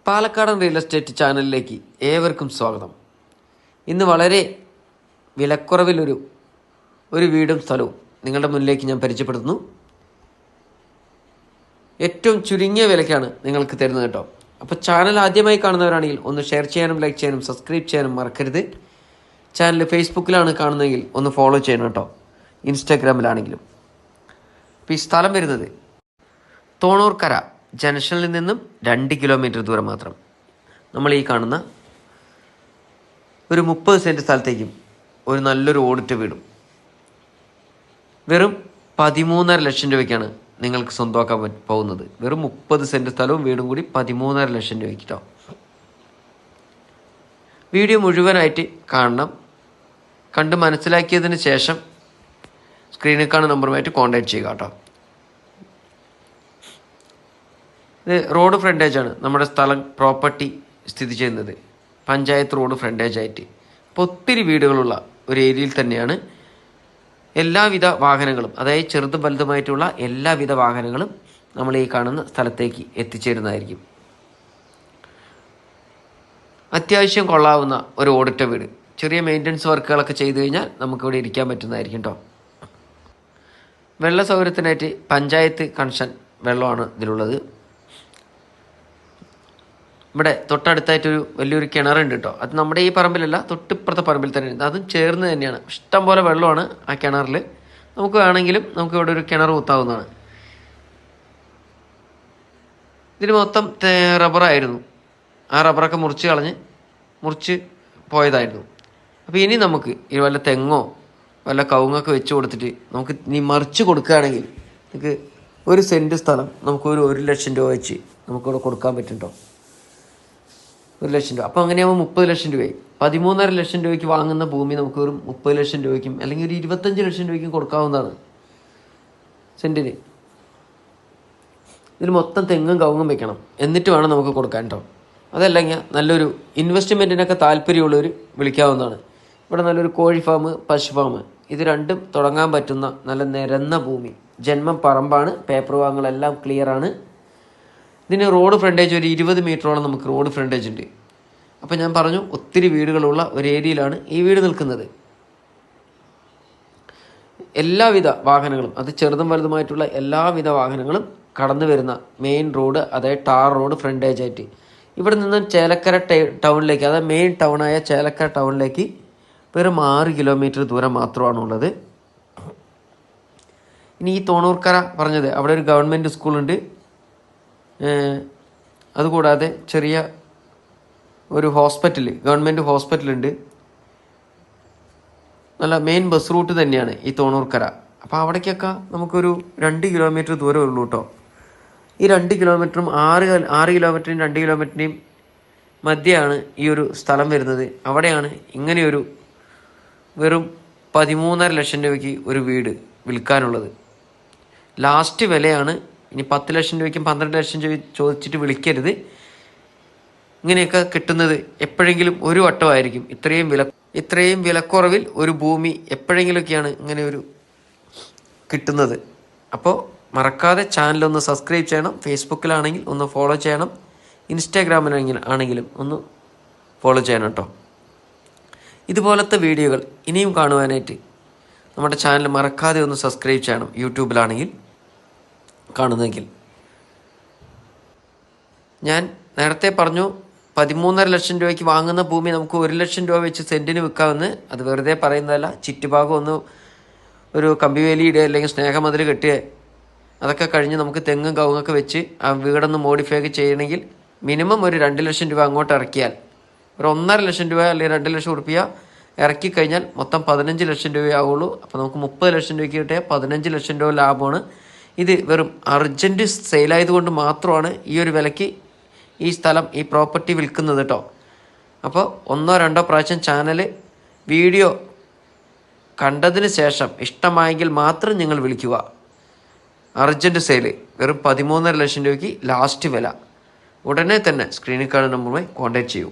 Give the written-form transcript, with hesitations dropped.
പാലക്കാടൻ real estate ചാനലിലേക്ക് ഏവർക്കും സ്വാഗതം. ഇന്ന് വളരെ വിലക്കുറവിലൊരു വീടും സ്ഥലവും നിങ്ങളുടെ മുന്നിലേക്ക് ഞാൻ പരിചയപ്പെടുത്തുന്നു. ഏറ്റവും ചുരുങ്ങിയ വിലയ്ക്കാണ് നിങ്ങൾക്ക് തരുന്നത് കേട്ടോ. അപ്പോൾ ചാനൽ ആദ്യമായി കാണുന്നവരാണെങ്കിൽ ഒന്ന് ഷെയർ ചെയ്യാനും ലൈക്ക് ചെയ്യാനും സബ്സ്ക്രൈബ് ചെയ്യാനും മറക്കരുത്. ചാനൽ ഫേസ്ബുക്കിലാണ് കാണുന്നതെങ്കിൽ ഒന്ന് ഫോളോ ചെയ്യണം കേട്ടോ, ഇൻസ്റ്റാഗ്രാമിലാണെങ്കിലും. അപ്പോൾ ഈ സ്ഥലം വരുന്നത് തോണൂർക്കര ജംഗ്ഷനിൽ നിന്നും 2 കിലോമീറ്റർ ദൂരം മാത്രം. നമ്മൾ ഈ കാണുന്ന ഒരു 30 സെൻറ്റ് സ്ഥലത്തേക്കും ഒരു നല്ലൊരു ഓടിട്ട വീടും വെറും 13.5 ലക്ഷം രൂപയ്ക്കാണ് നിങ്ങൾക്ക് സ്വന്തമാക്കാൻ പോകുന്നത്. വെറും 30 സെൻറ്റ് സ്ഥലവും വീടും കൂടി 13.5 ലക്ഷം രൂപയ്ക്ക് കേട്ടോ. വീഡിയോ മുഴുവനായിട്ട് കാണണം. കണ്ട് മനസ്സിലാക്കിയതിന് ശേഷം സ്ക്രീനിൽ കാണുന്ന നമ്പറുമായിട്ട് കോൺടാക്ട് ചെയ്യുക കേട്ടോ. ഇത് റോഡ് ഫ്രണ്ടേജാണ് നമ്മുടെ സ്ഥലം പ്രോപ്പർട്ടി സ്ഥിതി ചെയ്യുന്നത്, പഞ്ചായത്ത് റോഡ് ഫ്രണ്ടേജായിട്ട്. അപ്പോൾ ഒത്തിരി വീടുകളുള്ള ഒരു ഏരിയയിൽ തന്നെയാണ് എല്ലാവിധ വാഹനങ്ങളും, അതായത് ചെറുതും വലുതുമായിട്ടുള്ള എല്ലാവിധ വാഹനങ്ങളും നമ്മൾ ഈ കാണുന്ന സ്ഥലത്തേക്ക് എത്തിച്ചേരുന്നതായിരിക്കും. അത്യാവശ്യം കൊള്ളാവുന്ന ഒരു ഓടിട്ട വീട്, ചെറിയ മെയിൻ്റനൻസ് വർക്കുകളൊക്കെ ചെയ്തു കഴിഞ്ഞാൽ നമുക്കിവിടെ ഇരിക്കാൻ പറ്റുന്നതായിരിക്കും കേട്ടോ. വെള്ള സൗകര്യത്തിനായിട്ട് പഞ്ചായത്ത് കണക്ഷൻ വെള്ളമാണ് ഇതിലുള്ളത്. ഇവിടെ തൊട്ടടുത്തായിട്ടൊരു വലിയൊരു കിണറുണ്ട് കേട്ടോ. അത് നമ്മുടെ ഈ പറമ്പിലല്ല, തൊട്ടിപ്പുറത്തെ പറമ്പിൽ തന്നെ ഉണ്ട്. അതും ചേർന്ന് തന്നെയാണ്. ഇഷ്ടം പോലെ വെള്ളമാണ് ആ കിണറിൽ. നമുക്ക് വേണമെങ്കിലും നമുക്ക് ഇവിടെ ഒരു കിണർ കുത്താവുന്നതാണ്. ഇതിന് മൊത്തം റബ്ബറായിരുന്നു. ആ റബ്ബറൊക്കെ മുറിച്ച് പോയതായിരുന്നു. അപ്പോൾ ഇനി നമുക്ക് ഈ വല്ല തെങ്ങോ വല്ല കവുങ്ങൊക്കെ വെച്ച് കൊടുത്തിട്ട് നമുക്ക് ഇനി മറിച്ച് കൊടുക്കുകയാണെങ്കിൽ നമുക്ക് 1 സെൻറ്റ് സ്ഥലം നമുക്ക് 1 ലക്ഷം രൂപ വെച്ച് നമുക്കിവിടെ കൊടുക്കാൻ പറ്റും കേട്ടോ. 1 ലക്ഷം രൂപ. അപ്പോൾ അങ്ങനെയാകുമ്പോൾ 30 ലക്ഷം രൂപയായി. 13.5 ലക്ഷം രൂപയ്ക്ക് വാങ്ങുന്ന ഭൂമി നമുക്ക് വെറും 30 ലക്ഷം രൂപയ്ക്കും അല്ലെങ്കിൽ ഒരു 25 ലക്ഷം രൂപയ്ക്കും കൊടുക്കാവുന്നതാണ് സെൻറ്റിന്. ഇതിൽ മൊത്തം തെങ്ങും കവുങ്ങും വെക്കണം, എന്നിട്ട് വേണം നമുക്ക് കൊടുക്കാൻ കേട്ടോ. അതല്ലെങ്കിൽ നല്ലൊരു ഇൻവെസ്റ്റ്മെൻറ്റിനൊക്കെ താല്പര്യമുള്ളവർ വിളിക്കാവുന്നതാണ്. ഇവിടെ നല്ലൊരു കോഴി ഫാം, പശു ഫാം, ഇത് രണ്ടും തുടങ്ങാൻ പറ്റുന്ന നല്ല നിരന്ന ഭൂമി. ജന്മം പറമ്പാണ്, പേപ്പർ വാങ്ങലെല്ലാം ക്ലിയറാണ്. ഇതിന് റോഡ് ഫ്രണ്ടേജ് ഒരു 20 മീറ്ററോളം നമുക്ക് റോഡ് ഫ്രണ്ടേജ് ഉണ്ട്. അപ്പോൾ ഞാൻ പറഞ്ഞു, ഒത്തിരി വീടുകളുള്ള ഒരു ഏരിയയിലാണ് ഈ വീട് നിൽക്കുന്നത്. എല്ലാവിധ വാഹനങ്ങളും, അത് ചെറുതും വലുതുമായിട്ടുള്ള എല്ലാവിധ വാഹനങ്ങളും കടന്നു വരുന്ന മെയിൻ റോഡ്, അതായത് ടാർ റോഡ് ഫ്രണ്ടേജ് ആയിട്ട് ഇവിടെ നിന്ന് ചേലക്കര ടൗണിലേക്ക്, അതായത് മെയിൻ ടൗണായ ചേലക്കര ടൗണിലേക്ക് വെറും 6 കിലോമീറ്റർ ദൂരം മാത്രമാണുള്ളത്. ഇനി ഈ തോണൂർക്കര പറഞ്ഞത്, അവിടെ ഒരു ഗവൺമെൻറ് സ്കൂളുണ്ട്. അതുകൂടാതെ ചെറിയ ഒരു ഹോസ്പിറ്റൽ, ഗവൺമെൻറ് ഹോസ്പിറ്റലുണ്ട്. നല്ല മെയിൻ ബസ് റൂട്ട് തന്നെയാണ് ഈ തോണൂർക്കര. അപ്പോൾ അവിടേക്കൊക്കെ നമുക്കൊരു 2 കിലോമീറ്റർ ദൂരമേ ഉള്ളൂ കേട്ടോ. ഈ 2 കിലോമീറ്ററും 6 കിലോമീറ്ററിനും 2 കിലോമീറ്ററിൻ്റെയും മധ്യയാണ് ഈ ഒരു സ്ഥലം വരുന്നത്. അവിടെയാണ് ഇങ്ങനെയൊരു വെറും 13.5 ലക്ഷം രൂപയ്ക്ക് ഒരു വീട് വിൽക്കാനുള്ളത്. ലാസ്റ്റ് വിലയാണ്. ഇനി 10 ലക്ഷം രൂപയ്ക്കും 12 ലക്ഷം രൂപ ചോദിച്ചിട്ട് വിളിക്കരുത്. ഇങ്ങനെയൊക്കെ കിട്ടുന്നത് എപ്പോഴെങ്കിലും ഒരു വട്ടമായിരിക്കും. ഇത്രയും വിലക്കുറവിൽ ഒരു ഭൂമി എപ്പോഴെങ്കിലുമൊക്കെയാണ് ഇങ്ങനെ ഒരു കിട്ടുന്നത്. അപ്പോൾ മറക്കാതെ ചാനലൊന്ന് സബ്സ്ക്രൈബ് ചെയ്യണം. ഫേസ്ബുക്കിലാണെങ്കിൽ ഒന്ന് ഫോളോ ചെയ്യണം, ഇൻസ്റ്റാഗ്രാമിലാണെങ്കിലും ഒന്ന് ഫോളോ ചെയ്യണം കേട്ടോ. ഇതുപോലത്തെ വീഡിയോകൾ ഇനിയും കാണുവാനായിട്ട് നമ്മുടെ ചാനൽ മറക്കാതെ ഒന്ന് സബ്സ്ക്രൈബ് ചെയ്യണം, യൂട്യൂബിലാണെങ്കിൽ കാണുന്നതെങ്കിൽ. ഞാൻ നേരത്തെ പറഞ്ഞു, 13.5 ലക്ഷം രൂപയ്ക്ക് വാങ്ങുന്ന ഭൂമി നമുക്ക് 1 ലക്ഷം രൂപ വെച്ച് സെൻറ്റിന് വിൽക്കാമെന്ന്. അത് വെറുതെ പറയുന്നതല്ല. ചുറ്റുഭാഗം ഒന്ന് ഒരു കമ്പിവേലി ഇടുക, അല്ലെങ്കിൽ സ്നേഹമതിൽ കെട്ടുക, അതൊക്കെ കഴിഞ്ഞ് നമുക്ക് തെങ്ങും കവുങ്ങൊക്കെ വെച്ച് ആ വീടൊന്ന് മോഡിഫൈ ഒക്കെ ചെയ്യണമെങ്കിൽ മിനിമം ഒരു 2 ലക്ഷം രൂപ അങ്ങോട്ട് ഇറക്കിയാൽ, ഒരു 1.5 ലക്ഷം രൂപ അല്ലെങ്കിൽ 2 ലക്ഷം റുപ്യ ഇറക്കി കഴിഞ്ഞാൽ മൊത്തം 15 ലക്ഷം രൂപയാവുള്ളൂ. അപ്പോൾ നമുക്ക് 30 ലക്ഷം രൂപയ്ക്ക് കിട്ടിയ 15 ലക്ഷം രൂപ ലാഭമാണ്. ഇത് വെറും അർജൻറ്റ് സെയിലായതുകൊണ്ട് മാത്രമാണ് ഈ ഒരു വിലയ്ക്ക് ഈ സ്ഥലം, ഈ പ്രോപ്പർട്ടി വിൽക്കുന്നത് കേട്ടോ. അപ്പോൾ 1-2 പ്രാവശ്യം ചാനൽ വീഡിയോ കണ്ടതിന് ശേഷം ഇഷ്ടമായെങ്കിൽ മാത്രം നിങ്ങൾ വിളിക്കുക. അർജൻറ്റ് സെയിൽ, വെറും 13.5 ലക്ഷം രൂപയ്ക്ക് ലാസ്റ്റ് വില. ഉടനെ തന്നെ സ്ക്രീനിൽ കാണുന്ന നമ്പറുമായി കോൺടാക്ട് ചെയ്യൂ.